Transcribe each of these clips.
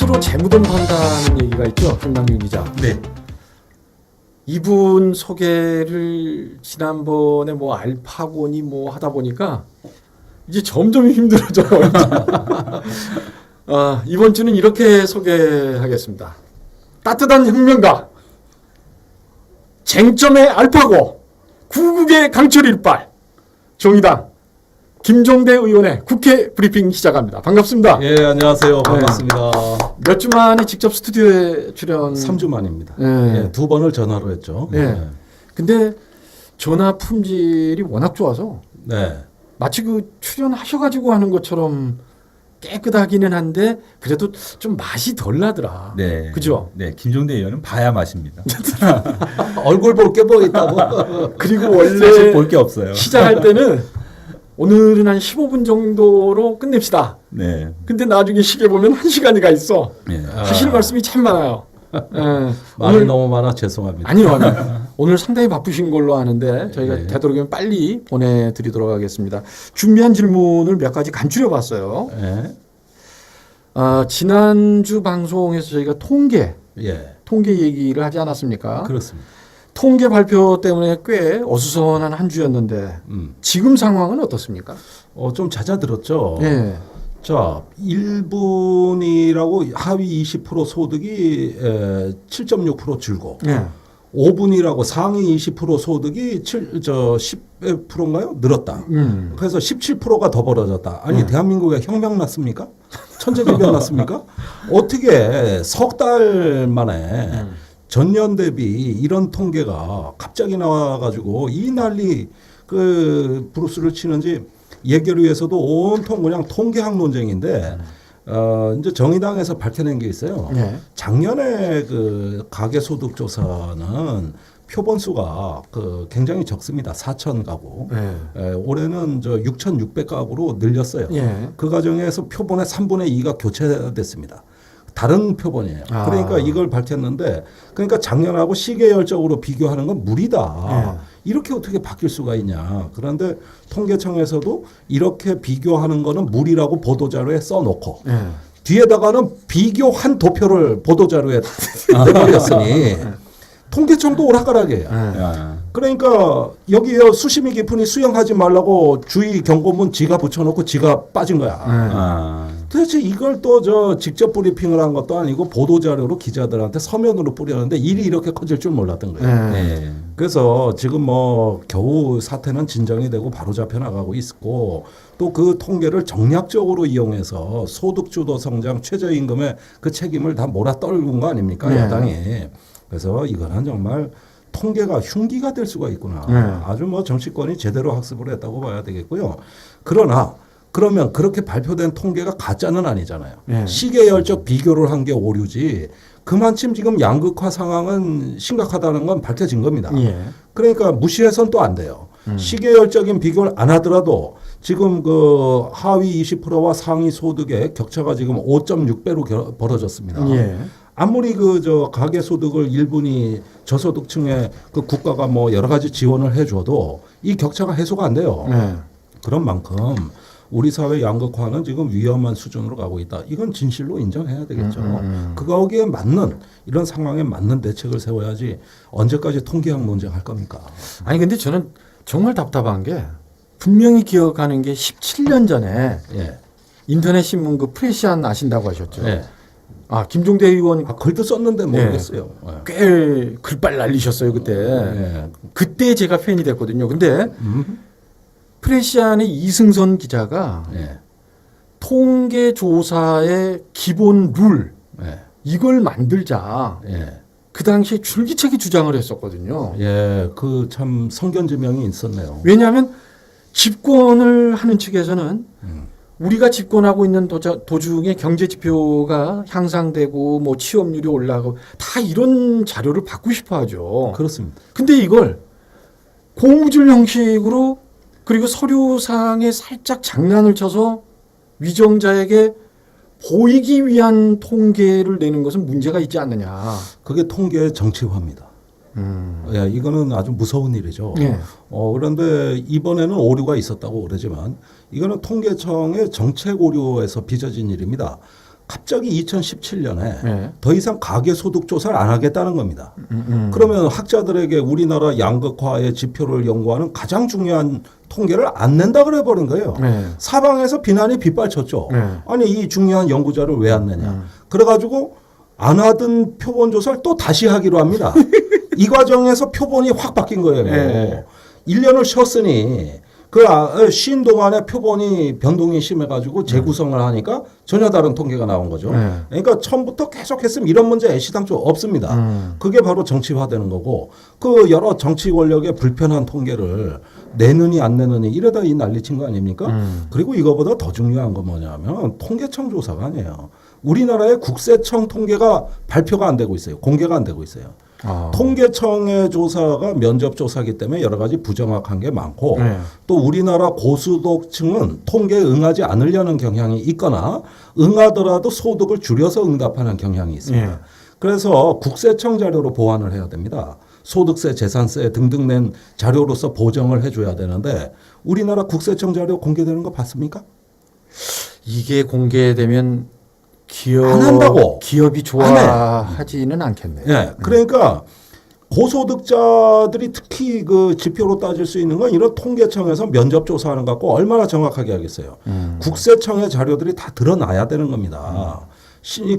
스스로 재무돈 번다는 얘기가 있죠, 김남균 기자. 네. 이분 소개를 지난번에 뭐 알파고니 뭐 하다 보니까 이제 점점 힘들어져요. 이번 주는 이렇게 소개하겠습니다. 따뜻한 혁명가, 쟁점의 알파고, 구국의 강철 일발, 정의당 김종대 의원의 국회 브리핑 시작합니다. 반갑습니다. 예, 안녕하세요. 반갑습니다. 몇 주 만에 직접 스튜디오에 출연. 3주 만입니다. 예. 예, 2번을 전화로 했죠. 예. 근데 전화 품질이 워낙 좋아서 네. 마치 그 출연하셔가지고 하는 것처럼 깨끗하기는 한데 그래도 좀 맛이 덜 나더라. 네. 그죠? 네. 김종대 의원은 봐야 맛입니다. 얼굴 볼 게 뭐 있다고. 그리고 사실 원래 볼 게 없어요. 시작할 때는 오늘은 한 15분 정도로 끝냅시다. 네. 근데 나중에 시계 보면 1시간이 가 있어. 네. 하실 말씀이 참 많아요. 예. 말이 너무 많아 죄송합니다. 아니요. 오늘 상당히 바쁘신 걸로 아는데 저희가 네. 되도록이면 빨리 보내드리도록 하겠습니다. 준비한 질문을 몇 가지 간추려 봤어요. 예. 지난주 방송에서 저희가 통계 예. 얘기를 하지 않았습니까? 그렇습니다. 통계 발표 때문에 꽤 어수선한 한 주였는데 지금 상황은 어떻습니까? 좀 잦아들었죠. 예. 자, 1분이라고 하위 20% 소득이 7.6% 줄고 예. 5분이라고 상위 20% 소득이 10%인가요? 늘었다. 그래서 17%가 더 벌어졌다. 아니 대한민국에 혁명 났습니까? 천재지변 났습니까? 어떻게 석 달 만에 전년 대비 이런 통계가 갑자기 나와가지고 이 난리 그 브루스를 치는지 예결위에서도 온통 그냥 통계학 논쟁인데 이제 정의당에서 밝혀낸 게 있어요. 네. 작년에 그 가계소득 조사는 표본 수가 그 굉장히 적습니다. 4천 가구. 네. 올해는 저 6,600가구로 늘렸어요. 예. 그 과정에서 표본의 3분의 2가 교체됐습니다. 다른 표본이에요. 그러니까 이걸 밝혔는데 그러니까 작년하고 시계열적으로 비교하는 건 무리다. 이렇게 어떻게 바뀔 수가 있냐. 그런데 통계청에서도 이렇게 비교하는 거는 무리라고 보도자료에 써놓고 뒤에다가는 비교한 도표를 보도자료에 내버렸으니 통계청도 오락가락이에요. 그러니까 여기에 수심이 깊으니 수영하지 말라고 주의 경고문 지가 붙여놓고 지가 빠진 거야. 도대체 이걸 또 저 직접 브리핑을 한 것도 아니고 보도자료로 기자들한테 서면으로 뿌렸는데 일이 이렇게 커질 줄 몰랐던 거예요. 네. 그래서 지금 뭐 겨우 사태는 진정이 되고 바로 잡혀 나가고 있고 또 그 통계를 정략적으로 이용해서 소득주도 성장 최저임금의 그 책임을 다 몰아 떨군 거 아닙니까? 야당이. 그래서 이거는 정말 통계가 흉기가 될 수가 있구나. 아주 뭐 정치권이 제대로 학습을 했다고 봐야 되겠고요. 그러나 그러면 그렇게 발표된 통계가 가짜는 아니잖아요. 시계열적 비교를 한 게 오류지. 그만큼 지금 양극화 상황은 심각하다는 건 밝혀진 겁니다. 그러니까 무시해서는 또 안 돼요. 시계열적인 비교를 안 하더라도 지금 그 하위 20%와 상위 소득의 격차가 지금 5.6배로 벌어졌습니다. 아무리 그 저 가계 소득을 1분이 저소득층에 그 국가가 뭐 여러 가지 지원을 해줘도 이 격차가 해소가 안 돼요. 그런 만큼 우리 사회 양극화는 지금 위험한 수준으로 가고 있다. 이건 진실로 인정해야 되겠죠. 그거기에 맞는 이런 상황에 맞는 대책을 세워야지 언제까지 통계학 논쟁할 겁니까? 아니 근데 저는 정말 답답한 게 분명히 기억하는 게 17년 전에 인터넷 신문 그 프레시안 아신다고 하셨죠. 김종대 의원 글도 썼는데 모르겠어요. 꽤 글빨 날리셨어요 그때. 그때 제가 팬이 됐거든요. 근데 프레시안의 이승선 기자가 통계 조사의 기본 룰 이걸 만들자. 그 당시에 줄기차게 주장을 했었거든요. 그 참 성견지명이 있었네요. 왜냐하면 집권을 하는 측에서는 우리가 집권하고 있는 도중에 경제 지표가 향상되고 뭐 취업률이 올라가고 다 이런 자료를 받고 싶어 하죠. 그렇습니다. 근데 이걸 고무줄 형식으로 그리고 서류상에 살짝 장난을 쳐서 위정자에게 보이기 위한 통계를 내는 것은 문제가 있지 않느냐. 그게 통계의 정치화입니다. 이거는 아주 무서운 일이죠. 그런데 이번에는 오류가 있었다고 그러지만 이거는 통계청의 정책 오류에서 빚어진 일입니다. 갑자기 2017년에 네. 더 이상 가계소득 조사를 안 하겠다는 겁니다. 그러면 학자들에게 우리나라 양극화의 지표를 연구하는 가장 중요한 통계를 안 낸다 그래 버린 거예요. 네. 사방에서 비난이 빗발쳤죠. 네. 아니 이 중요한 연구자를 왜 안 내냐. 그래가지고 안 하던 표본 조사를 또 다시 하기로 합니다. 이 과정에서 표본이 확 바뀐 거예요. 네. 1년을 쉬었으니 쉰 동안에 표본이 변동이 심해가지고 재구성을 하니까 전혀 다른 통계가 나온 거죠. 네. 그러니까 처음부터 계속했으면 이런 문제 애시당초 없습니다. 그게 바로 정치화되는 거고 그 여러 정치 권력의 불편한 통계를 내느니 안 내느니 이러다 이 난리친 거 아닙니까? 그리고 이거보다 더 중요한 건 뭐냐면 통계청 조사가 아니에요. 우리나라의 국세청 통계가 발표가 안 되고 있어요. 공개가 안 되고 있어요. 통계청의 조사가 면접 조사이기 때문에 여러 가지 부정확한 게 많고 네. 또 우리나라 고소득층은 통계에 응하지 않으려는 경향이 있거나 응하더라도 소득을 줄여서 응답하는 경향이 있습니다. 네. 그래서 국세청 자료로 보완을 해야 됩니다. 소득세, 재산세 등등 낸 자료로서 보정을 해줘야 되는데 우리나라 국세청 자료 공개되는 거 봤습니까? 이게 공개되면 안 한다고. 기업이 좋아하지는 않겠네요. 예. 그러니까 고소득자들이 특히 그 지표로 따질 수 있는 건 이런 통계청에서 면접 조사하는 것 갖고 얼마나 정확하게 하겠어요. 국세청의 자료들이 다 드러나야 되는 겁니다.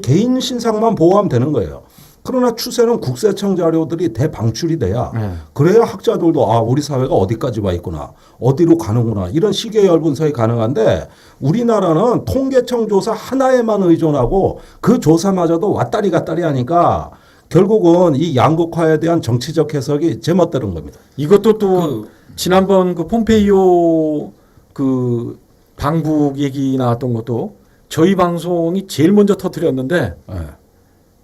개인 신상만 보호하면 되는 거예요. 그러나 추세는 국세청 자료들이 대방출이 돼야 그래야 학자들도 아 우리 사회가 어디까지 와 있구나 어디로 가는구나 이런 시계 열분석이 가능한데 우리나라는 통계청 조사 하나에만 의존하고 그 조사마저도 왔다리 갔다리 하니까 결국은 이 양극화에 대한 정치적 해석이 제멋대로인 겁니다. 이것도 또 지난번 그 폼페이오 그 방북 얘기 나왔던 것도 저희 방송이 제일 먼저 터뜨렸는데 네.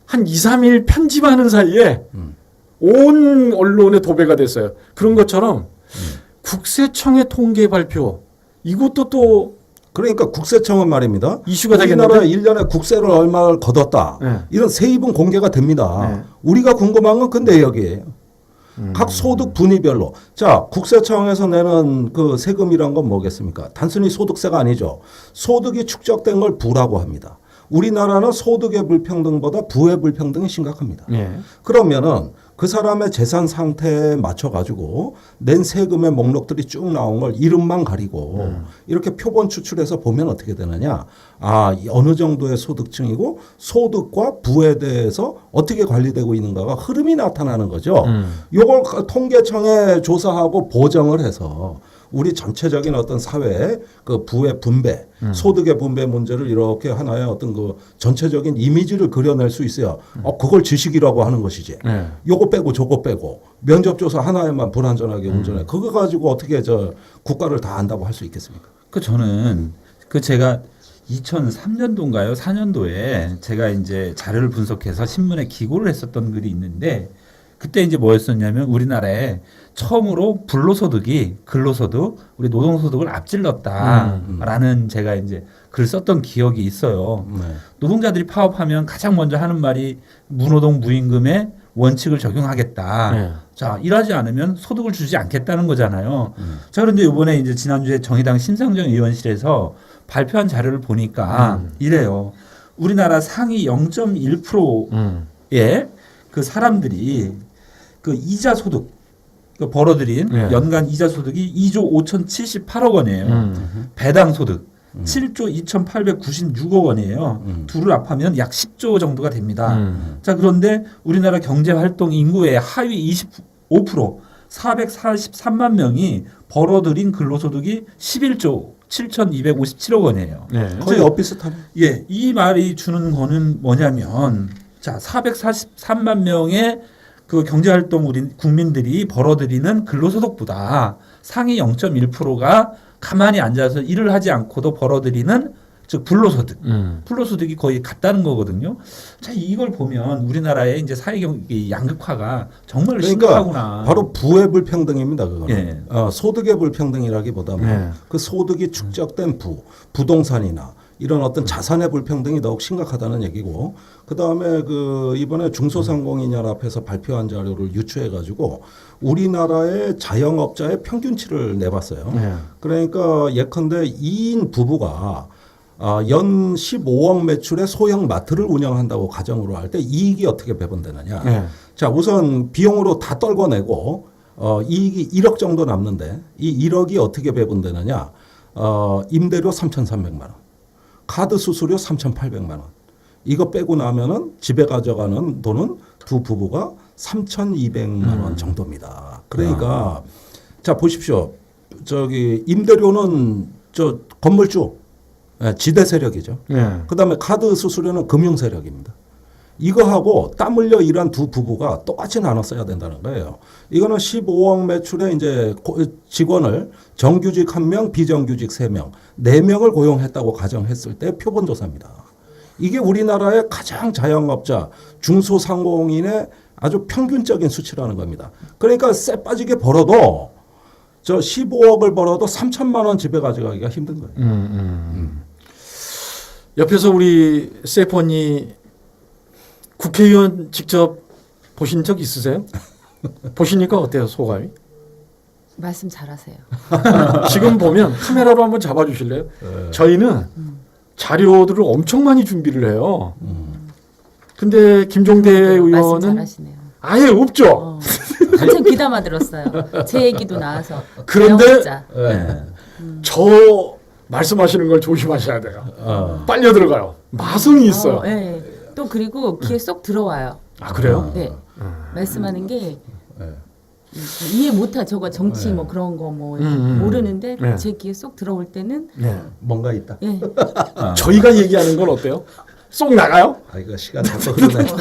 한 2, 3일 편집하는 사이에 온 언론에 도배가 됐어요. 그런 것처럼 국세청의 통계 발표 이것도 또 그러니까 국세청은 말입니다. 이슈가 우리나라 되겠는데 1년에 국세를 얼마를 걷었다. 네. 이런 세입은 공개가 됩니다. 네. 우리가 궁금한 건 그 내역이에요. 각 소득 분위별로. 자, 국세청에서 내는 그 세금이란 건 뭐겠습니까? 단순히 소득세가 아니죠. 소득이 축적된 걸 부라고 합니다. 우리나라는 소득의 불평등보다 부의 불평등이 심각합니다. 네. 그러면은 그 사람의 재산 상태에 맞춰 가지고 낸 세금의 목록들이 쭉 나온 걸 이름만 가리고 이렇게 표본 추출해서 보면 어떻게 되느냐. 아, 어느 정도의 소득층이고 소득과 부에 대해서 어떻게 관리되고 있는가가 흐름이 나타나는 거죠. 요걸 통계청에 조사하고 보정을 해서 우리 전체적인 어떤 사회의 그 부의 분배, 소득의 분배 문제를 이렇게 하나의 어떤 그 전체적인 이미지를 그려낼 수 있어야 그걸 지식이라고 하는 것이지. 네. 요거 빼고 저거 빼고 면접조사 하나에만 불완전하게 운전해. 그거 가지고 어떻게 저 국가를 다 안다고 할 수 있겠습니까? 그 저는 그 제가 2003년도인가요? 4년도에 제가 이제 자료를 분석해서 신문에 기고를 했었던 글이 있는데 그때 이제 뭐였었냐면 우리나라에 처음으로 불로소득이 근로소득, 우리 노동소득을 앞질렀다라는 제가 이제 글 썼던 기억이 있어요. 네. 노동자들이 파업하면 가장 먼저 하는 말이 무노동 무임금의 원칙을 적용하겠다. 네. 자, 일하지 않으면 소득을 주지 않겠다는 거잖아요. 자, 그런데 이번에 이제 지난주에 정의당 심상정 의원실에서 발표한 자료를 보니까 이래요. 우리나라 상위 0.1%의 그 사람들이 그 이자 소득 그 벌어들인 네. 연간 이자 소득이 2조 5,078억 원이에요. 배당 소득 7조 2,896억 원이에요. 둘을 합하면 약 10조 정도가 됩니다. 자, 그런데 우리나라 경제활동 인구의 하위 25% 443만 명이 벌어들인 근로소득이 11조 7,257억 원이에요. 네. 거의 엇비슷하네. 예, 이 말이 주는 거는 뭐냐면 자, 443만 명의 그 경제활동 우리 국민들이 벌어들이는 근로소득보다 상위 0.1%가 가만히 앉아서 일을 하지 않고도 벌어들이는 즉 불로소득, 불로소득이 거의 같다는 거거든요. 자, 이걸 보면 우리나라의 이제 사회경 양극화가 정말 그러니까 심각하구나. 바로 부의 불평등입니다. 그거는 예. 소득의 불평등이라기보다는 네. 그 소득이 축적된 부동산이나 이런 어떤 자산의 불평등이 더욱 심각하다는 얘기고 그 다음에 그 이번에 중소상공인연합에서 발표한 자료를 유추해 가지고 우리나라의 자영업자의 평균치를 내봤어요. 네. 그러니까 예컨대 2인 부부가 연 15억 매출의 소형 마트를 운영한다고 가정으로 할 때 이익이 어떻게 배분되느냐. 네. 자, 우선 비용으로 다 떨궈내고 이익이 1억 정도 남는데 이 1억이 어떻게 배분되느냐. 임대료 3,300만 원, 카드 수수료 3,800만 원. 이거 빼고 나면은 집에 가져가는 돈은 두 부부가 3,200만 원 정도입니다. 그러니까 자, 보십시오. 저기 임대료는 저 건물주 지대 세력이죠. 네. 그다음에 카드 수수료는 금융 세력입니다. 이거하고 땀 흘려 일한 두 부부가 똑같이 나눠 써야 된다는 거예요. 이거는 15억 매출에 이제 직원을 정규직 1명, 비정규직 3명, 4명을 고용했다고 가정했을 때 표본조사입니다. 이게 우리나라의 가장 자영업자, 중소상공인의 아주 평균적인 수치라는 겁니다. 그러니까 쎄 빠지게 벌어도 저 15억을 벌어도 3천만 원 집에 가져가기가 힘든 거예요. 옆에서 우리 세펀이 국회의원 직접 보신 적 있으세요? 보시니까 어때요, 소감이? 말씀 잘하세요. 지금 보면 카메라로 한번 잡아주실래요? 저희는 자료들을 엄청 많이 준비를 해요. 근데 김종대 말씀 의원은 잘하시네요. 아예 없죠. 한참 귀담아 들었어요. 제 얘기도 나와서. 그런데 자영업자. 네. 저 말씀하시는 걸 조심하셔야 돼요. 빨려 들어가요. 마성이 있어요. 네. 또 그리고 귀에 쏙 들어와요. 아, 그래요? 네. 말씀하는 게 네. 이해 못하. 저거 정치 뭐 그런 거 뭐 모르는데 네. 제 귀에 쏙 들어올 때는 네. 뭔가 있다. 예. 저희가 얘기하는 건 어때요? 쏙 나가요? 아, 이거 시간 자꾸 흐르네.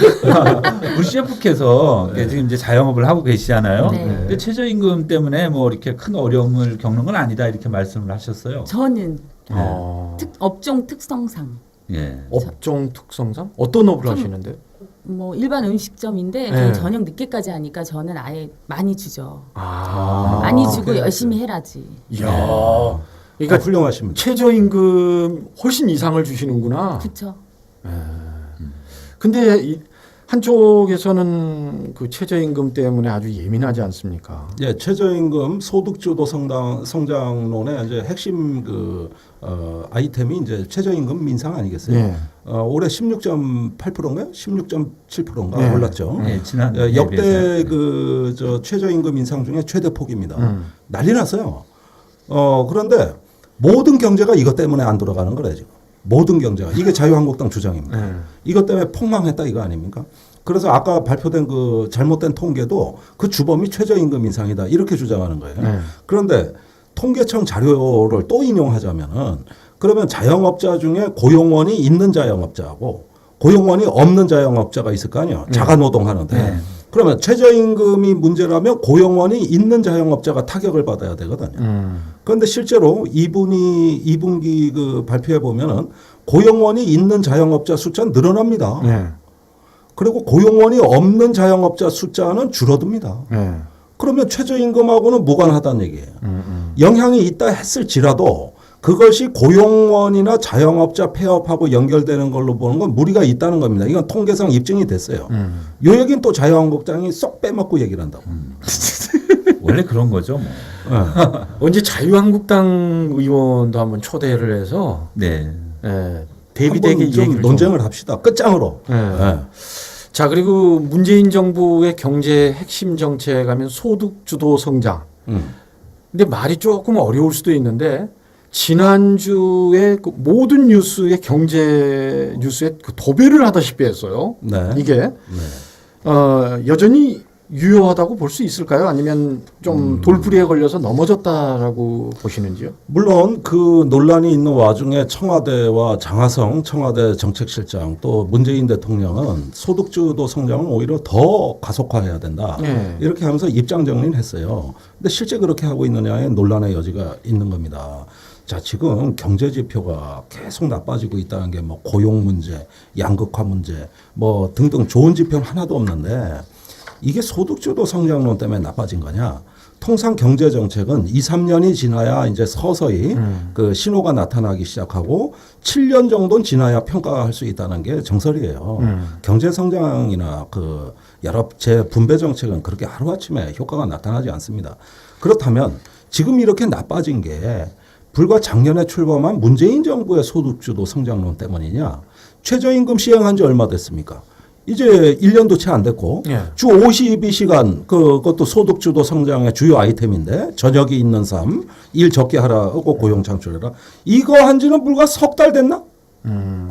우리 셰프께서 지금 이제 자영업을 하고 계시잖아요. 네. 근데 최저임금 때문에 뭐 이렇게 큰 어려움을 겪는 건 아니다 이렇게 말씀을 하셨어요. 저는 어. 업종 특성상 예. 업종 특성상 어떤 업을 하시는데요? 뭐 일반 음식점인데 네. 저는 저녁 늦게까지 하니까 저는 아예 많이 주죠. 아, 많이 주고 그래, 열심히 해라지. 이야. 그러니까 그러니까 훌륭하십니다. 최저임금 훨씬 이상을 주시는구나. 그렇죠. 근데 한쪽에서는 그 최저임금 때문에 아주 예민하지 않습니까? 예, 최저임금 소득주도 성장론의 이제 핵심 아이템이 이제 최저임금 인상 아니겠어요? 예. 올해 16.8%인가요? 16.7%인가 네. 올랐죠. 예, 지난 역대 저 최저임금 인상 중에 최대 폭입니다. 난리 났어요. 그런데 모든 경제가 이것 때문에 안 돌아가는 거래요, 지금. 모든 경제가. 이게 자유한국당 주장입니다. 네. 이것 때문에 폭망했다 이거 아닙니까? 그래서 아까 발표된 그 잘못된 통계도 그 주범이 최저임금 인상이다 이렇게 주장하는 거예요. 네. 그런데 통계청 자료를 또 인용하자면은 그러면 자영업자 중에 고용원이 있는 자영업자하고 고용원이 없는 자영업자가 있을 거 아니에요. 자가 노동하는데. 네. 그러면 최저임금이 문제라면 고용원이 있는 자영업자가 타격을 받아야 되거든요. 그런데 실제로 2분기 그 발표해 보면은 고용원이 있는 자영업자 숫자는 늘어납니다. 네. 그리고 고용원이 없는 자영업자 숫자는 줄어듭니다. 네. 그러면 최저임금하고는 무관하다는 얘기예요. 영향이 있다 했을지라도 그것이 고용원이나 자영업자 폐업하고 연결되는 걸로 보는 건 무리가 있다는 겁니다. 이건 통계상 입증이 됐어요. 요 얘기는 또 자유한국당이 쏙 빼먹고 얘기를 한다고. 원래 그런 거죠. 뭐. 언제 자유한국당 의원도 한번 초대를 해서 네. 대비되게 한번 좀 얘기를 논쟁을 합시다. 끝장으로. 네. 네. 자, 그리고 문재인 정부의 경제 핵심 정책 하면 소득 주도 성장. 근데 말이 조금 어려울 수도 있는데 지난주에 그 모든 뉴스에 경제 뉴스에 그 도배를 하다시피 했어요. 네. 이게 여전히 유효하다고 볼 수 있을까요? 아니면 좀 돌부리에 걸려서 넘어졌다라고 보시는지요? 물론 그 논란이 있는 와중에 청와대와 장하성 청와대 정책실장 또 문재인 대통령은 소득주도 성장을 오히려 더 가속화해야 된다. 네. 이렇게 하면서 입장 정리를 했어요. 근데 실제 그렇게 하고 있느냐에 논란의 여지가 있는 겁니다. 자, 지금 경제 지표가 계속 나빠지고 있다는 게 뭐 고용 문제, 양극화 문제 뭐 등등 좋은 지표는 하나도 없는데 이게 소득주도 성장론 때문에 나빠진 거냐? 통상 경제 정책은 2, 3년이 지나야 이제 서서히 그 신호가 나타나기 시작하고 7년 정도는 지나야 평가할 수 있다는 게 정설이에요. 경제 성장이나 그 여러 재분배 정책은 그렇게 하루아침에 효과가 나타나지 않습니다. 그렇다면 지금 이렇게 나빠진 게 불과 작년에 출범한 문재인 정부의 소득주도 성장론 때문이냐? 최저임금 시행한 지 얼마 됐습니까? 이제 1년도 채 안 됐고 예. 주 52시간 그것도 소득주도 성장의 주요 아이템인데 저녁이 있는 삶, 일 적게 하라고 고용 창출해라. 이거 한 지는 불과 석 달 됐나?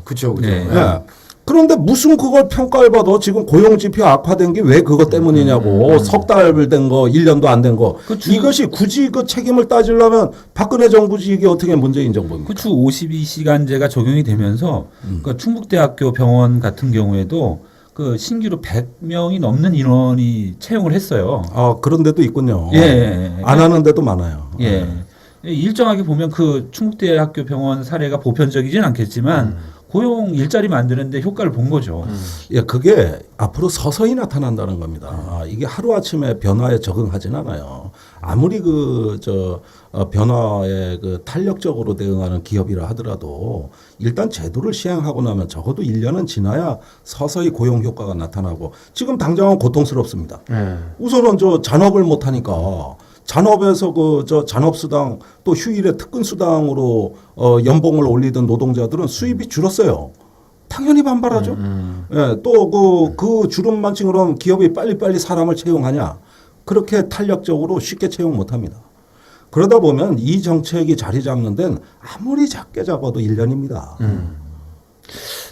그죠, 그죠. 네. 예. 그런데 무슨 그걸 평가를 받아 지금 고용지표 악화된 게 왜 그것 때문이냐고 석 달 된 거 1년도 안 된 거 이것이 굳이 그 책임을 따지려면 박근혜 정부지 이게 어떻게 문재인 정부입니까? 그 주 52시간제가 적용이 되면서 그 충북대학교 병원 같은 경우에도 그 신규로 100명이 넘는 인원이 채용을 했어요. 아 그런 데도 있군요. 예. 안 하는 데도 많아요. 예. 일정하게 보면 그 충북대학교 병원 사례가 보편적이진 않겠지만 고용 일자리 만드는데 효과를 본 거죠. 예, 그게 앞으로 서서히 나타난다는 겁니다. 이게 하루아침에 변화에 적응하진 않아요. 아무리 변화에 탄력적으로 대응하는 기업이라 하더라도 일단 제도를 시행하고 나면 적어도 1년은 지나야 서서히 고용 효과가 나타나고 지금 당장은 고통스럽습니다. 우선은 잔업을 못 하니까 잔업에서 잔업수당 또 휴일에 특근수당으로 연봉을 올리던 노동자들은 수입이 줄었어요. 당연히 반발하죠. 예, 또 그 주름만층으로 기업이 빨리빨리 사람을 채용하냐. 그렇게 탄력적으로 쉽게 채용 못 합니다. 그러다 보면 이 정책이 자리 잡는 데는 아무리 작게 잡아도 1년입니다.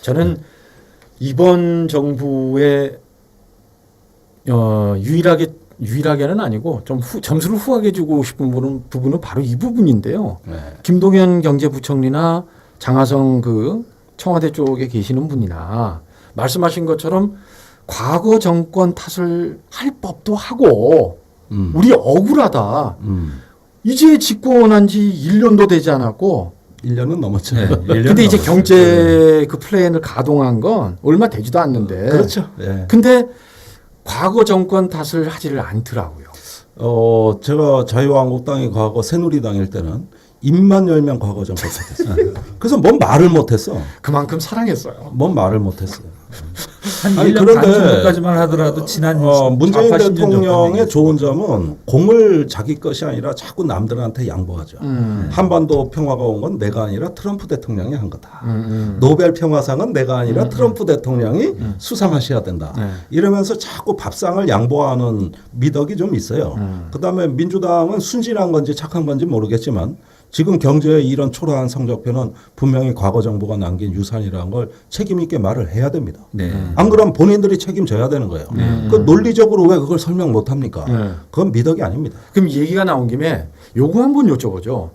저는 이번 정부의 유일하게는 아니고 좀 점수를 후하게 주고 싶은 부분은 바로 이 부분인데요. 네. 김동연 경제부총리나 장하성 그 청와대 쪽에 계시는 분이나 말씀하신 것처럼 과거 정권 탓을 할 법도 하고 우리 억울하다. 이제 집권한 지 1년도 되지 않았고 1년은 넘었죠. 네, 1년 근데 이제 넘었어요. 경제 그 플랜을 가동한 건 얼마 되지도 않는데 그렇죠. 예. 근데 과거 정권 탓을 하지를 않더라고요. 제가 자유한국당이 과거 새누리당일 때는 입만 열면 과거 정권 탓했어요. 그래서 뭔 말을 못했어. 그만큼 사랑했어요. 뭔 말을 못했어요. 한 아니, 1년 그런데 반 정도까지만 하더라도 지난 문재인 40, 80년 대통령의 전까지 좋은 점은 공을 자기 것이 아니라 자꾸 남들한테 양보하죠. 한반도 평화가 온 건 내가 아니라 트럼프 대통령이 한 거다. 노벨 평화상은 내가 아니라 트럼프 대통령이 수상하셔야 된다. 이러면서 자꾸 밥상을 양보하는 미덕이 좀 있어요. 그다음에 민주당은 순진한 건지 착한 건지 모르겠지만 지금 경제의 이런 초라한 성적표는 분명히 과거 정부가 남긴 유산이라는 걸 책임 있게 말을 해야 됩니다. 네. 안 그러면 본인들이 책임져야 되는 거예요. 그 논리적으로 왜 그걸 설명 못 합니까? 그건 미덕이 아닙니다. 그럼 얘기가 나온 김에 요거 한번 여쭤보죠.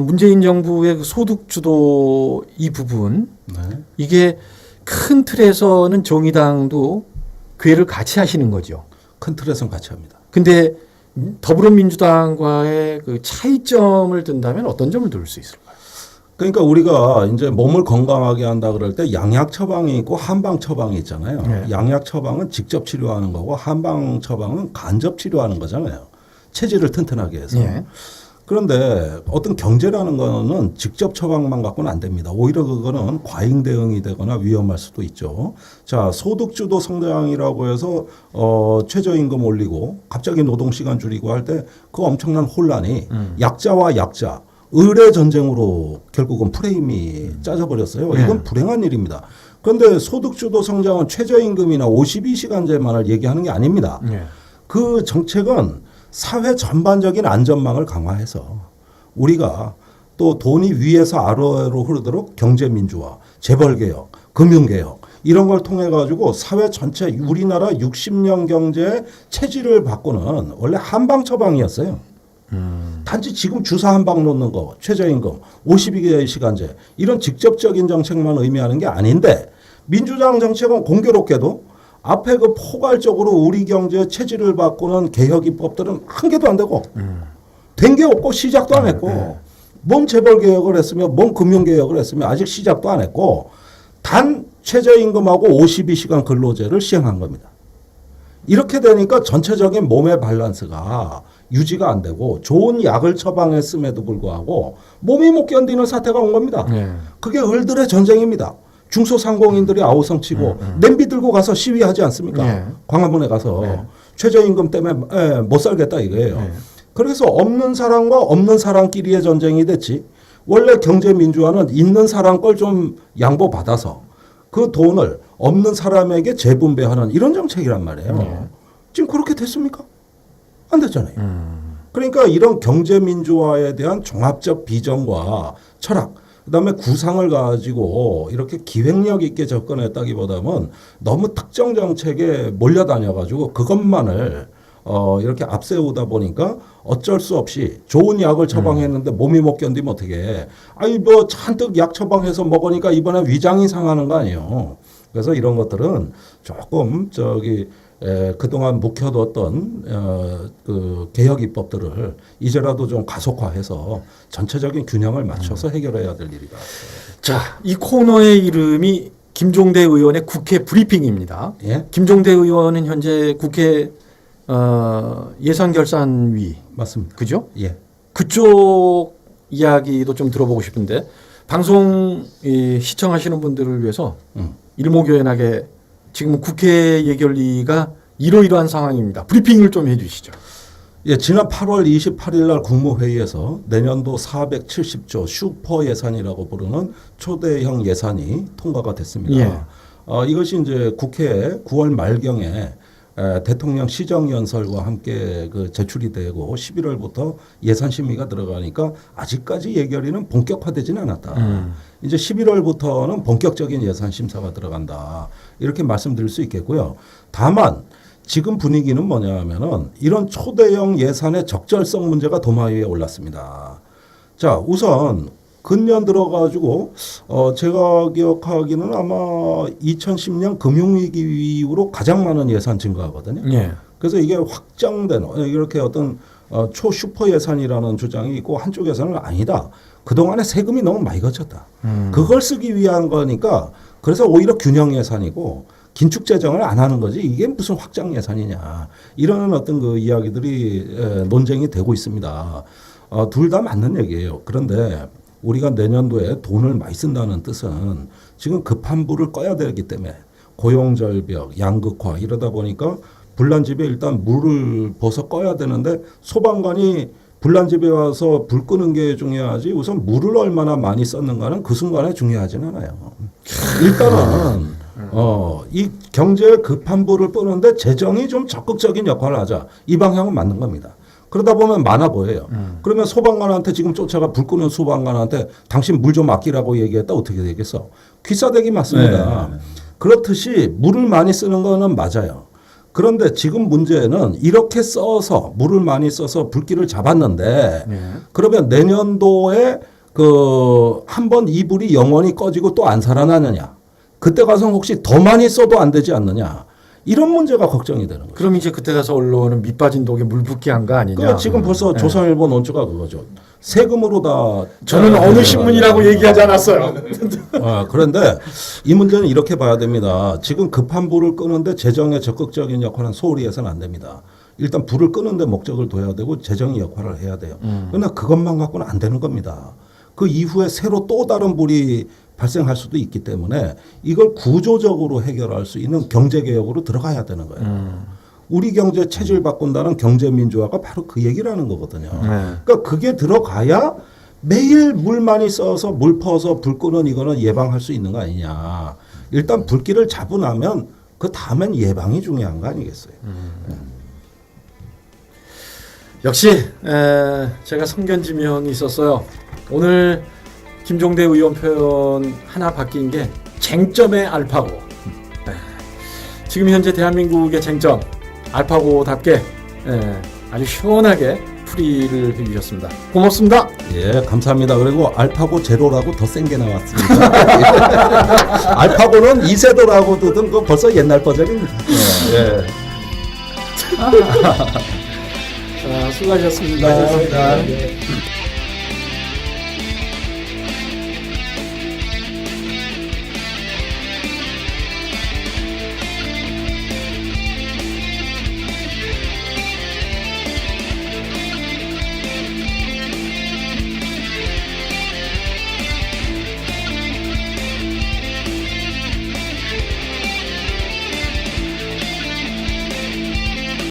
문재인 정부의 그 소득 주도 이 부분 네. 이게 큰 틀에서는 정의당도 궤를 같이 하시는 거죠. 큰 틀에선 같이 합니다. 근데 더불어민주당과의 그 차이점을 든다면 어떤 점을 들 수 있을까요? 그러니까 우리가 이제 몸을 건강하게 한다 그럴 때 양약 처방이 있고 한방 처방이 있잖아요. 네. 양약 처방은 직접 치료하는 거고 한방 처방은 간접 치료하는 거잖아요. 체질을 튼튼하게 해서. 네. 그런데 어떤 경제라는 거는 직접 처방만 갖고는 안 됩니다. 오히려 그거는 과잉 대응이 되거나 위험할 수도 있죠. 자, 소득주도 성장이라고 해서 최저임금 올리고 갑자기 노동시간 줄이고 할 때 그 엄청난 혼란이 약자와 약자 의뢰 전쟁으로 결국은 프레임이 짜져버렸어요. 이건 불행한 일입니다. 그런데 소득주도 성장은 최저임금이나 52시간제만을 얘기하는 게 아닙니다. 그 정책은 사회 전반적인 안전망을 강화해서 우리가 또 돈이 위에서 아래로 흐르도록 경제민주화, 재벌개혁, 금융개혁 이런 걸 통해 가지고 사회 전체 우리나라 60년 경제의 체질을 바꾸는 원래 한방 처방이었어요. 단지 지금 주사 한 방 놓는 거, 최저임금, 52시간제 이런 직접적인 정책만 의미하는 게 아닌데 민주당 정책은 공교롭게도 앞에 그 포괄적으로 우리 경제의 체질을 바꾸는 개혁 입법들은 한 개도 안 되고 된 게 없고 시작도 안 했고 뭔 재벌 개혁을 했으며 뭔 금융 개혁을 했으며 아직 시작도 안 했고 단 최저임금하고 52시간 근로제를 시행한 겁니다. 이렇게 되니까 전체적인 몸의 밸런스가 유지가 안 되고 좋은 약을 처방했음에도 불구하고 몸이 못 견디는 사태가 온 겁니다. 그게 을들의 전쟁입니다. 중소상공인들이 아우성치고 냄비 들고 가서 시위하지 않습니까? 광화문에 가서 최저임금 때문에 못 살겠다 이거예요. 그래서 없는 사람과 없는 사람끼리의 전쟁이 됐지. 원래 경제민주화는 있는 사람 걸 좀 양보받아서 그 돈을 없는 사람에게 재분배하는 이런 정책이란 말이에요. 지금 그렇게 됐습니까? 안 됐잖아요. 그러니까 이런 경제민주화에 대한 종합적 비전과 철학, 그다음에 구상을 가지고 이렇게 기획력 있게 접근했다기보다는 너무 특정 정책에 몰려다녀가지고 그것만을 이렇게 앞세우다 보니까 어쩔 수 없이 좋은 약을 처방했는데 몸이 못 견디면 어떻게 해. 아니 뭐 잔뜩 약 처방해서 먹으니까 이번에 위장이 상하는 거 아니에요. 그래서 이런 것들은 조금 그동안 묵혀뒀던 그 개혁 입법들을 이제라도 좀 가속화해서 전체적인 균형을 맞춰서 해결해야 될 일이다. 자, 이 코너의 이름이 김종대 의원의 국회 브리핑입니다. 예? 김종대 의원은 현재 국회 예산결산위 맞습니다. 그죠? 예. 그쪽 이야기도 좀 들어보고 싶은데 방송 시청하시는 분들을 위해서 일목요연하게 지금 국회 예결위가 이러이러한 상황입니다. 브리핑을 좀 해주시죠. 예, 지난 8월 28일 날 국무회의에서 내년도 470조 슈퍼 예산이라고 부르는 초대형 예산이 통과가 됐습니다. 예. 이것이 이제 국회 9월 말경에 대통령 시정연설과 함께 그 제출이 되고 11월부터 예산 심의가 들어가니까 아직까지 예결위는 본격화되지는 않았다. 이제 11월부터는 본격적인 예산 심사가 들어간다. 이렇게 말씀드릴 수 있겠고요. 다만 지금 분위기는 뭐냐 하면은 이런 초대형 예산의 적절성 문제가 도마 위에 올랐습니다. 자, 우선 근년 들어가지고 제가 기억하기는 아마 2010년 금융위기 이후로 가장 많은 예산 증가하거든요. 예. 그래서 이게 확정된 이렇게 어떤 초슈퍼 예산이라는 주장이 있고 한쪽에서는 아니다. 그동안에 세금이 너무 많이 거쳤다. 그걸 쓰기 위한 거니까 그래서 오히려 균형 예산이고 긴축 재정을 안 하는 거지 이게 무슨 확장 예산이냐. 이런 어떤 그 이야기들이 논쟁이 되고 있습니다. 둘 다 맞는 얘기예요. 그런데 우리가 내년도에 돈을 많이 쓴다는 뜻은 지금 급한 불을 꺼야 되기 때문에 고용절벽, 양극화 이러다 보니까 불난 집에 일단 물을 벗어 꺼야 되는데 소방관이 불난 집에 와서 불 끄는 게 중요하지 우선 물을 얼마나 많이 썼는가는 그 순간에 중요하진 않아요. 일단은 이 경제의 급한 불을 끄는데 재정이 좀 적극적인 역할을 하자. 이 방향은 맞는 겁니다. 그러다 보면 많아 보여요. 그러면 소방관한테 지금 쫓아가 불 끄는 소방관한테 당신 물 좀 아끼라고 얘기했다 어떻게 되겠어? 귀싸대기 맞습니다. 네. 그렇듯이 물을 많이 쓰는 거는 맞아요. 그런데 지금 문제는 이렇게 써서 물을 많이 써서 불길을 잡았는데 그러면 내년도에 그 한 번 이 불이 영원히 꺼지고 또 안 살아나느냐? 그때 가서 혹시 더 많이 써도 안 되지 않느냐? 이런 문제가 걱정이 되는 거죠. 그럼 이제 그때 가서 언론은 밑빠진 독에 물 붓기 한 거 아니냐. 그러니까 지금 벌써 조선일보 논조가 그거죠. 세금으로 다. 저는 어느 신문이라고 얘기하지 않았어요. 그런데 이 문제는 이렇게 봐야 됩니다. 지금 급한 불을 끄는데 재정의 적극적인 역할은 소홀히 해서는 안 됩니다. 일단 불을 끄는데 목적을 둬야 되고 재정의 역할을 해야 돼요. 그러나 그것만 갖고는 안 되는 겁니다. 그 이후에 새로 또 다른 불이 발생할 수도 있기 때문에 이걸 구조적으로 해결할 수 있는 경제개혁으로 들어가야 되는 거예요. 우리 경제 체질 바꾼다는 경제민주화가 바로 그 얘기라는 거거든요. 그러니까 그게 들어가야 매일 물 많이 써서 물 퍼서 불 끄는 이거는 예방할 수 있는 거 아니냐. 일단 불길을 잡으면 그 다음엔 예방이 중요한 거 아니겠어요. 역시 제가 성견지명이 있었어요. 오늘 김종대 의원 표현 하나 바뀐 게 쟁점의 알파고. 지금 현재 대한민국의 쟁점 알파고답게 아주 시원하게 풀이를 해주셨습니다. 고맙습니다. 예, 감사합니다. 그리고 알파고 제로라고 더 센 게 나왔습니다. 알파고는 이세도라고 두던 거 벌써 옛날 버전입니다. 예. 수고하셨습니다. 수고하셨습니다. 네.